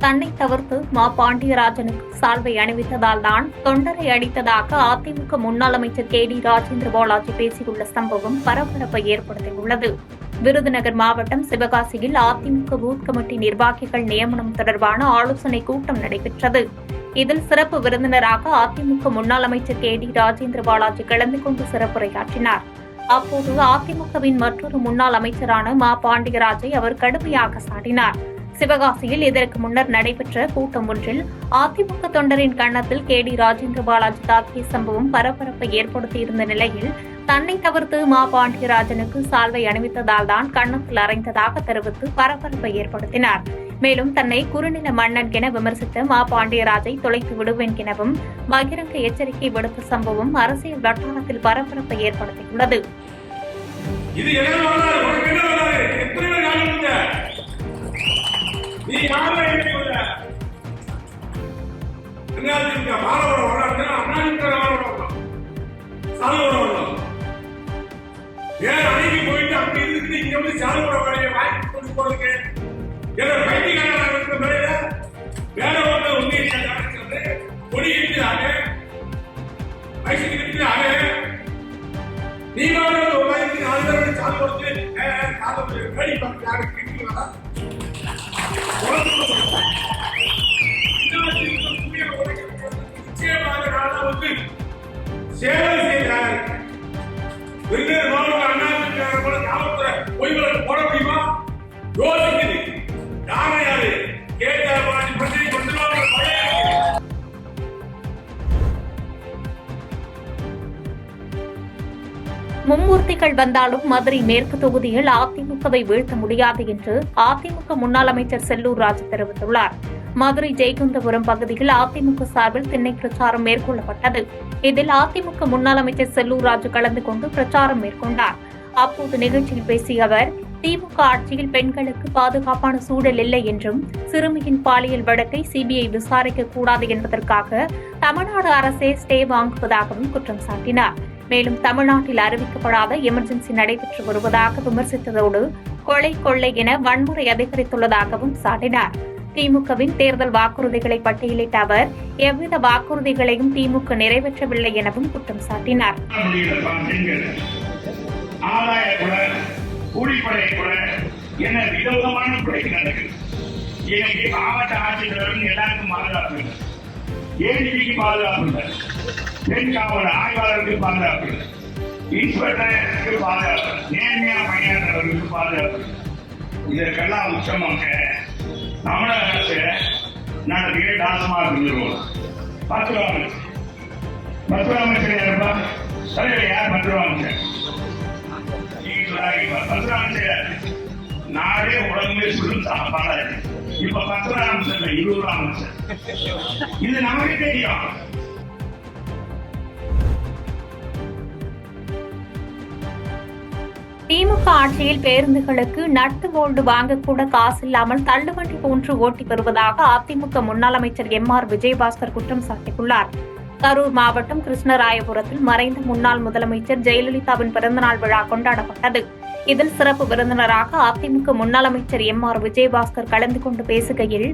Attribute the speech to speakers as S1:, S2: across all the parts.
S1: தன்னை தவிர்த்து மா பாண்டியராஜனுக்கு சால்வை அணிவித்ததால் தான் தொண்டரை அடித்ததாக அதிமுக முன்னாள் அமைச்சர் KD ராஜேந்திர பாலாஜி பேசியுள்ள சம்பவம் பரபரப்பை ஏற்படுத்தியுள்ளது. விருதுநகர் மாவட்டம் சிவகாசியில் அதிமுக பூத் கமிட்டி நிர்வாகிகள் நியமனம் தொடர்பான ஆலோசனை கூட்டம் நடைபெற்றது. இதில் சிறப்பு விருந்தினராக அதிமுக முன்னாள் அமைச்சர் KD ராஜேந்திர பாலாஜி கலந்து கொண்டு சிறப்புரையாற்றினார். அப்போது அதிமுகவின் மற்றொரு முன்னாள் அமைச்சரான மா பாண்டியராஜை அவர் கடுமையாக சாடினார். சிவகாசியில் இதற்கு முன்னர் நடைபெற்ற கூட்டம் ஒன்றில் அதிமுக தொண்டரின் கன்னத்தில் KD ராஜேந்திர பாலாஜி தாக்கிய சம்பவம் பரபரப்பை ஏற்படுத்தியிருந்த நிலையில் தன்னை தவிர்த்து மா பாண்டியராஜனுக்கு சால்வை அணிவித்ததால் தான் கன்னத்தில் அறைந்ததாக தெரிவித்து பரபரப்பை ஏற்படுத்தினார். மேலும் தன்னை குறுநில மன்னன் என விமர்சித்த மா பாண்டியராஜை தொலைத்து விடுவேன் எனவும் பகிரங்க எச்சரிக்கை விடுத்த சம்பவம் அரசியல் வட்டாரத்தில் பரபரப்பை ஏற்படுத்தியுள்ளது.
S2: போயிட்டு அப்படி இருக்கு இங்க வந்து சாலோட வரைய வாங்கி கொண்டு போறதுக்கு ஏதோ பைத்தியக்காரன் இருக்கிற முறையில வேற ஒன்று உண்மையை நடக்கிறது. கொடி இருக்கிறாங்க, வயசுக்கு இருக்கிறாங்க, நீங்க ஒரு வயசுக்கு 4 பேரோட சால் கொடுத்து வேடி பார்க்கிறாங்க. சேவை செய்கிறார். காவல்துறை பொய்களை போட முடியுமா? யோசிக்குது. யாரையாரு கேட்டார் பற்றி
S1: மும்மூர்த்திகள் வந்தாலும் மதுரை மேற்கு தொகுதியில் அதிமுகவை வீழ்த்த முடியாது என்று அதிமுக முன்னாள் அமைச்சர் செல்லூர் ராஜு தெரிவித்துள்ளார். மதுரை ஜெயகுந்தபுரம் பகுதியில் அதிமுக சார்பில் திண்ணை பிரச்சாரம் மேற்கொள்ளப்பட்டது. இதில் அதிமுக முன்னாள் அமைச்சர் செல்லூர் ராஜு கலந்து கொண்டு பிரச்சாரம் மேற்கொண்டார். அப்போது நிகழ்ச்சியில் பேசிய அவர், திமுக ஆட்சியில் பெண்களுக்கு பாதுகாப்பான சூழல் இல்லை என்றும் சிறுமியின் பாலியல் வழக்கை CBI விசாரிக்க கூடாது என்பதற்காக தமிழ்நாடு அரசே ஸ்டே வாங்குவதாகவும் குற்றம் சாட்டினார். மேலும் தமிழ்நாட்டில் அறிவிக்கப்படாத எமர்ஜென்சி நடைபெற்று வருவதாக விமர்சித்ததோடு கொலை கொள்ளை என வன்முறை அதிகரித்துள்ளதாகவும் சாட்டினார். திமுகவின் தேர்தல் வாக்குறுதிகளை பட்டியலிட்ட அவர், எவ்வித வாக்குறுதிகளையும் திமுக நிறைவேற்றவில்லை எனவும் குற்றம் சாட்டினார்.
S2: மாவட்ட ஆட்சித்தலைவர்கள் எல்லாருக்கும் பாதுகாப்பு, ஏடிபிக்கு பாதுகாப்பு, பெண் காவல் ஆய்வாளருக்கு பாதுகாப்பு, இன்ஸ்பெக்டருக்கு பாதுகாப்பு, நேர்மையா பணியாளர்களுக்கு பாதுகாப்பு. இதற்கெல்லாம் உச்சமாக தமிழக அரசு நடத்திய டாஸ்மாக் நிறுவனம் மருத்துவ அமைச்சர் யாருப்பா? தலைவர் யார்? மருத்துவ அமைச்சர். மருத்துவ அமைச்சர் நாடே உடம்பே சொல்லும் பாடாது. இப்ப 10 அமைச்சர் 20 அமைச்சர். இது நமக்கு தெரியும்.
S1: திமுக ஆட்சியில் பேருந்துகளுக்கு நட்டு போல்டு வாங்கக்கூட காசு இல்லாமல் தள்ளுவண்டி போன்று ஓட்டி வருவதாக அதிமுக முன்னாள் அமைச்சர் MR விஜயபாஸ்கர் குற்றம் சாட்டியுள்ளார். கரூர் மாவட்டம் கிருஷ்ணராயபுரத்தில் மறைந்த முன்னாள் முதலமைச்சர் ஜெயலலிதாவின் பிறந்தநாள் விழா கொண்டாடப்பட்டது. இதில் சிறப்பு விருந்தினராக அதிமுக முன்னாள் அமைச்சர் MR விஜயபாஸ்கர் கலந்து கொண்டு பேசுகையில்,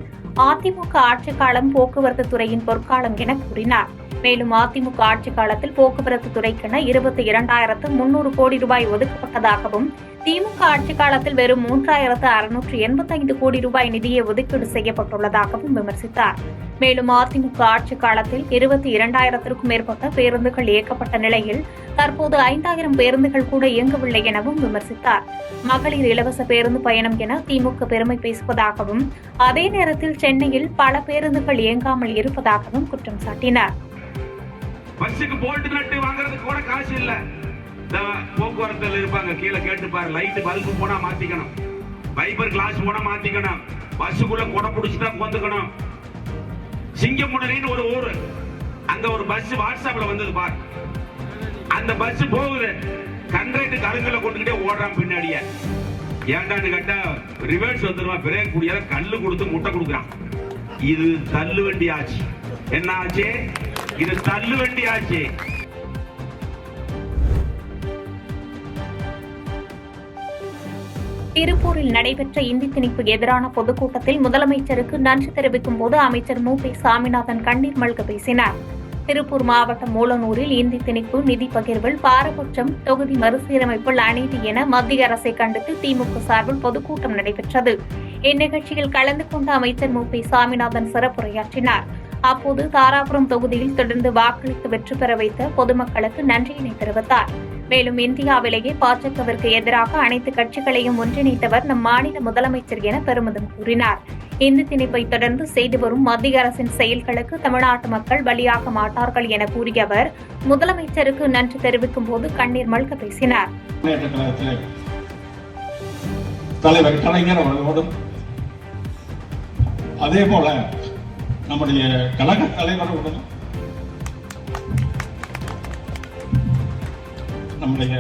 S1: அதிமுக ஆட்சிக் காலம் போக்குவரத்து துறையின் பொற்காலம் என கூறினார். மேலும் அதிமுக ஆட்சி காலத்தில் போக்குவரத்து துறைக்கென 22,300 கோடி ரூபாய் ஒதுக்கப்பட்டதாகவும், திமுக ஆட்சி காலத்தில் வெறும் 3,685 கோடி ரூபாய் நிதியை ஒதுக்கீடு செய்யப்பட்டுள்ளதாகவும் விமர்சித்தார். மேலும் அதிமுக ஆட்சி காலத்தில் 22,000க்கும் மேற்பட்ட பேருந்துகள் இயக்கப்பட்ட நிலையில் தற்போது 5,000 பேருந்துகள் கூட இயங்கவில்லை எனவும் விமர்சித்தார். மகளிர் இலவச பேருந்து பயணம் என திமுக பெருமை பேசுவதாகவும், அதே நேரத்தில் சென்னையில் பல பேருந்துகள் இயங்காமல் இருப்பதாகவும் குற்றம் சாட்டினார்.
S3: பஸ்ஸுக்கு போல்ட் நட்டு வாங்குறதுக்கு கூட காசு இல்ல. போக்குவரத்துல இருப்பாங்க, கீழே கேட்டு பாரு. லைட் பல்பு போனா மாத்திக்கணும், ஃபைபர் கிளாஸ் போனா மாத்திக்கணும், பஸ்ஸுக்குள்ள கொடை பிடிச்சுட்டா கொந்துக்கணும். சிங்கமுனரின்னு ஒரு ஊரு, அங்க ஒரு பஸ் வாட்ஸ்அப்ல வந்தது பாரு. அந்த பஸ் போகுது, கண்ட்ரைட்டு கருங்கல்ல கொண்டுகிட்டே ஓடுறான் பின்னாடியே. ஏண்டான்னு கேட்டா ரிவர்ஸ் வந்துருவான், பிரேக் முடியாத கல்லு கொடுத்து முட்டை கொடுக்குறான். இது தள்ளு வண்டி ஆச்சு. என்ன ஆச்சு? இது தள்ளு வண்டி ஆட்சி.
S1: திருப்பூரில் நடைபெற்ற இந்தி திணிப்பு எதிரான பொதுக்கூட்டத்தில் முதலமைச்சருக்கு நன்றி தெரிவிக்கும் போது அமைச்சர் மு பி சாமிநாதன் கண்ணீர் மல்க பேசினார். திருப்பூர் மாவட்டம் மூலனூரில் இந்தி திணிப்பு, நிதி பகிர்வில் பாரபட்சம், தொகுதி மறுசீரமைப்பில் அநீதி என மத்திய அரசை கண்டித்து திமுக சார்பில் பொதுக்கூட்டம் நடைபெற்றது. இந்நிகழ்ச்சியில் கலந்து கொண்ட அமைச்சர் மு பி சாமிநாதன் சிறப்புரையாற்றினார். அப்போது தாராபுரம் தொகுதியில் தொடர்ந்து வாக்களித்து வெற்றி பெற வைத்த பொதுமக்களுக்கு நன்றியினை தெரிவித்தார். மேலும் இந்தியாவிலேயே பாஜகவிற்கு எதிராக அனைத்து கட்சிகளையும் ஒன்றிணைத்தவர் நம் மாநில முதலமைச்சர் என பெருமிதம் கூறினார். இந்தி திணிப்பை தொடர்ந்து செய்து வரும் மத்திய அரசின் செயல்களுக்கு தமிழ்நாட்டு மக்கள் பலியாக மாட்டார்கள் என கூறிய அவர் முதலமைச்சருக்கு நன்றி தெரிவிக்கும் போது கண்ணீர் மல்க பேசினார்.
S4: தலைவர் கலைஞர் அவர்களோடும் அதே போல நம்முடைய கழக தலைவரோடும் நம்முடைய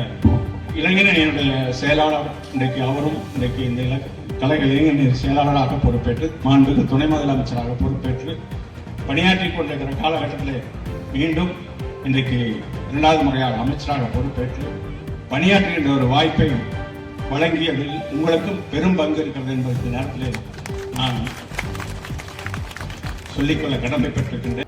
S4: இளைஞரணியினுடைய செயலாளர் இன்றைக்கு இந்த கழக இளைஞர் செயலாளராக பொறுப்பேற்று மாண்புமிகு துணை முதலமைச்சராக பொறுப்பேற்று பணியாற்றிக் கொண்டிருக்கிற காலகட்டத்தில் மீண்டும் இன்றைக்கு 2வது முறையாக அமைச்சராக பொறுப்பேற்று பணியாற்றுகின்ற ஒரு வாய்ப்பை வழங்கியதில் உங்களுக்கும் பெரும் பங்கு இருக்கிறது என்பதற்கு நேரத்தில் நான் சொல்லிக்கொள்ள கடமைப்பட்டிருக்கின்றேன்.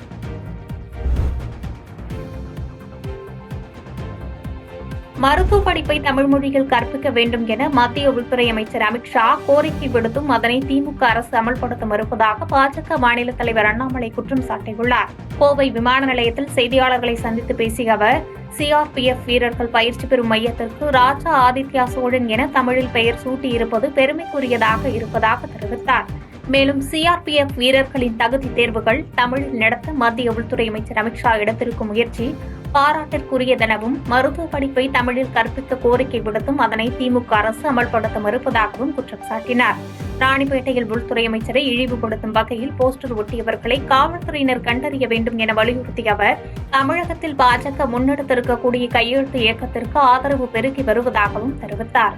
S1: மருத்துவ படிப்பை தமிழ் மொழியில் கற்பிக்க வேண்டும் என மத்திய உள்துறை அமைச்சர் அமித்ஷா கோரிக்கை விடுத்தும் அதனை திமுக அரசு அமல்படுத்த மறுப்பதாக பாஜக மாநில தலைவர் அண்ணாமலை குற்றம் சாட்டியுள்ளார். கோவை விமான நிலையத்தில் செய்தியாளர்களை சந்தித்து பேசிய அவர் சிஆர்பிஎஃப் வீரர்கள் பயிற்சி பெறும் மையத்திற்கு ராஜா ஆதித்யா சோழன் என தமிழில் பெயர் சூட்டியிருப்பது பெருமைக்குரியதாக இருப்பதாக தெரிவித்தார். மேலும் சிஆர்பிஎஃப் வீரர்களின் தகுதி தேர்வுகள் தமிழில் நடத்த மத்திய உள்துறை அமைச்சர் அமித்ஷா எடுத்திருக்கும் முயற்சி பாராட்டிற்குரியதெனவும் மருத்துவ படிப்பை தமிழில் கற்பிக்க கோரிக்கை விடுத்தும் அதனை திமுக அரசு அமல்படுத்த மறுப்பதாகவும் குற்றம் சாட்டினார். ராணிப்பேட்டையில் உள்துறை அமைச்சரை இழிவுபடுத்தும் வகையில் போஸ்டர் ஒட்டியவர்களை காவல்துறையினர் கண்டறிய வேண்டும் என வலியுறுத்திய அவர் தமிழகத்தில் பாஜக முன்னெடுத்திருக்கக்கூடிய கையெழுத்து இயக்கத்திற்கு ஆதரவு பெருகி வருவதாகவும் தெரிவித்தார்.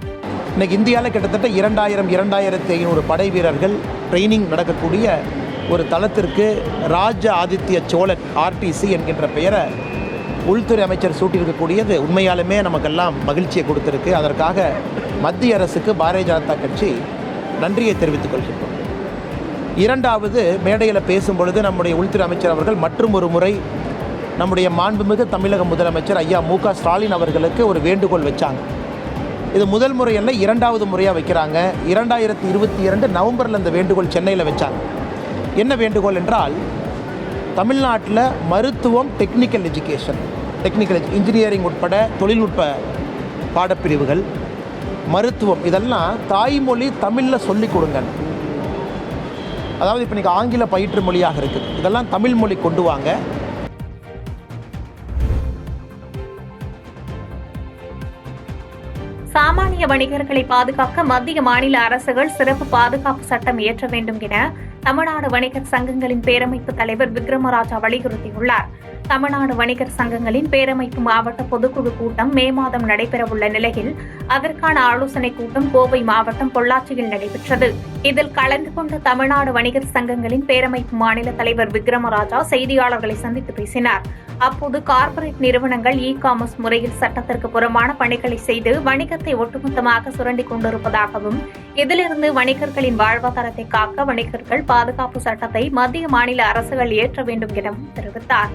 S5: இன்னைக்கு இந்தியாவில் கிட்டத்தட்ட 2500 படை வீரர்கள் ட்ரைனிங் நடக்கக்கூடிய ஒரு தளத்திற்கு ராஜ ஆதித்ய சோழன் ஆர்டிசி என்கின்ற பெயரை உள்துறை அமைச்சர் சூட்டியிருக்கக்கூடியது உண்மையாலுமே நமக்கெல்லாம் மகிழ்ச்சியை கொடுத்திருக்கு. அதற்காக மத்திய அரசுக்கு பாரதிய ஜனதா கட்சி நன்றியை தெரிவித்துக் கொள்கின்றோம். 2வது மேடையில் பேசும் பொழுது நம்முடைய உள்துறை அமைச்சர் அவர்கள் மற்றும் ஒரு முறை நம்முடைய மாண்புமிகு தமிழக முதலமைச்சர் ஐயா மு க ஸ்டாலின் அவர்களுக்கு ஒரு வேண்டுகோள் வச்சாங்க. இது முதல் முறையல்ல, 2வது முறையாக வைக்கிறாங்க. 2022 நவம்பரில் இந்த வேண்டுகோள் சென்னையில் வச்சாங்க. என்ன வேண்டுகோள் என்றால், தமிழ்நாட்டில் மருத்துவம், டெக்னிக்கல் இன்ஜினியரிங் உட்பட தொழில்நுட்ப பாடப்பிரிவுகள், மருத்துவம் இதெல்லாம் தாய்மொழி தமிழில் சொல்லிக் கொடுங்க. அதாவது இப்போ இன்றைக்கி ஆங்கில பயிற்று மொழியாக இருக்குது, இதெல்லாம் தமிழ் மொழி கொண்டு வாங்க.
S1: சாமானிய வணிகர்களை பாதுகாக்க மத்திய மாநில அரசுகள் சிறப்பு பாதுகாப்பு சட்டம் இயற்ற வேண்டும் என தமிழ்நாடு வணிகர் சங்கங்களின் பேரமைப்பு தலைவர் விக்ரமராஜா வலியுறுத்தியுள்ளார். தமிழ்நாடு வணிகர் சங்கங்களின் பேரமைப்பு மாவட்ட பொதுக்குழு கூட்டம் மே மாதம் நடைபெறவுள்ள நிலையில் அதற்கான ஆலோசனைக் கூட்டம் கோவை மாவட்டம் பொள்ளாச்சியில் நடைபெற்றது. இதில் கலந்து கொண்ட தமிழ்நாடு வணிகர் சங்கங்களின் பேரமைப்பு மாநில தலைவர் விக்ரமராஜா செய்தியாளர்களை சந்தித்து பேசினார். அப்போது கார்ப்பரேட் நிறுவனங்கள் காமர்ஸ் முறையில் சட்டத்திற்கு புறம்பான பணிகளை செய்து வணிகத்தை ஒட்டுமொத்தமாக சுரண்டிக் கொண்டிருப்பதாகவும் இதிலிருந்து வணிகர்களின் வாழ்வாதாரத்தை காக்க வணிகர்கள் பாதுகாப்பு சட்டத்தை மத்திய மாநில அரசுகள் இயற்ற வேண்டும் எனவும் தெரிவித்தார்.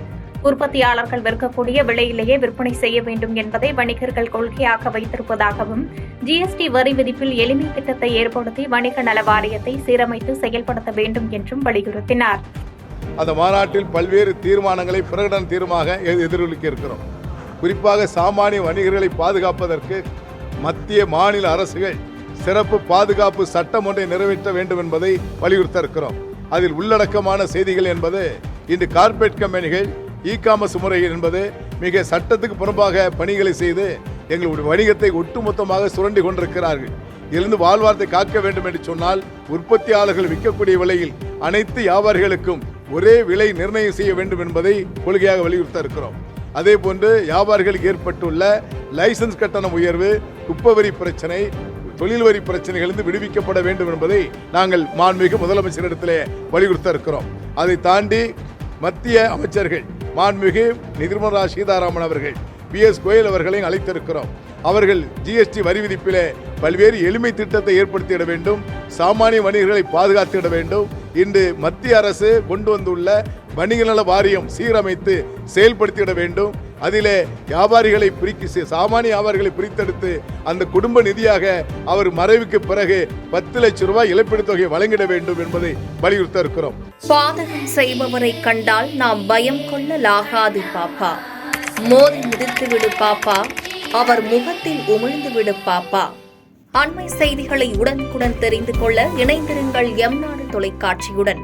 S1: உற்பத்தியாளர்கள் விற்கக்கூடிய விலையிலேயே விற்பனை செய்ய வேண்டும் என்பதை வணிகர்கள் கொள்கையாக வைத்திருப்பதாகவும் ஜிஎஸ்டி வரி விதிப்பில் எளிமை திட்டத்தை ஏற்படுத்தி வணிக நல வாரியத்தை சீரமைத்து செயல்படுத்த வேண்டும் என்றும் வலியுறுத்தினார்.
S6: அந்த மாநாட்டில் பல்வேறு தீர்மானங்களை பிரகடன தீர்மானமாக எதிரொலிக்க இருக்கிறோம். குறிப்பாக சாமானிய வணிகர்களை பாதுகாப்பதற்கு மத்திய மாநில அரசுகள் சிறப்பு பாதுகாப்பு சட்டம் ஒன்றை நிறைவேற்ற வேண்டும் என்பதை வலியுறுத்த இருக்கிறோம். அதில் உள்ளடக்கமான செய்திகள் என்பது இன்று கார்ப்பரேட் கம்பெனிகள் காமர்ஸ் முறை என்பது மிக சட்டத்துக்கு புறம்பாக பணிகளை செய்து எங்களுடைய வணிகத்தை ஒட்டுமொத்தமாக சுரண்டி கொண்டிருக்கிறார்கள். இதிலிருந்து வாழ்வாரத்தை காக்க வேண்டும் என்று சொன்னால் உற்பத்தியாளர்கள் விற்கக்கூடிய விலையில் அனைத்து வியாபாரிகளுக்கும் ஒரே விலை நிர்ணயம் செய்ய வேண்டும் என்பதை கொள்கையாக வலியுறுத்த இருக்கிறோம். அதே போன்று வியாபாரிகளுக்கு ஏற்பட்டுள்ள லைசன்ஸ் கட்டணம் உயர்வு, குப்பை வரி பிரச்சனை, தொழில் வரி பிரச்சனைகளிலிருந்து விடுவிக்கப்பட வேண்டும் என்பதை நாங்கள் மாண்புமிகு முதலமைச்சரிடத்திலே வலியுறுத்த இருக்கிறோம். அதை தாண்டி மத்திய அமைச்சர்கள் மாண்புமிகு நிர்மலா சீதாராமன் அவர்கள், PS கோயல் அவர்களையும் அழைத்திருக்கிறோம். அவர்கள் GST வரி விதிப்பிலே பல்வேறு எளிமை திட்டத்தை ஏற்படுத்திட வேண்டும், சாமானிய வணிகர்களை பாதுகாத்திட வேண்டும். இன்று மத்திய அரசு கொண்டு வந்துள்ள வணிக நல வாரியம் சீரமைத்து செயல்படுத்திட வேண்டும். அதிலே வியாபாரிகளை சாமானிய வியாபாரிகளை பிரித்தெடுத்து அந்த குடும்ப நிதியாக அவர் மறைவுக்கு பிறகு 10 லட்சம் ரூபாய் இழப்பீடு தொகை வழங்கிட வேண்டும் என்பதை வலியுறுத்த இருக்கிறோம்.
S7: பாதகம் செய்பவரை கண்டால் நாம் பயம் கொள்ளலாகாது பாப்பா, மோதி மிதித்து விடு பாப்பா, அவர் முகத்தில் உமிழ்ந்து விடு பாப்பா. அண்மை செய்திகளை உடனுக்குடன் தெரிந்து கொள்ள இணைந்திருங்கள் எம் நாடு தொலைக்காட்சியுடன்.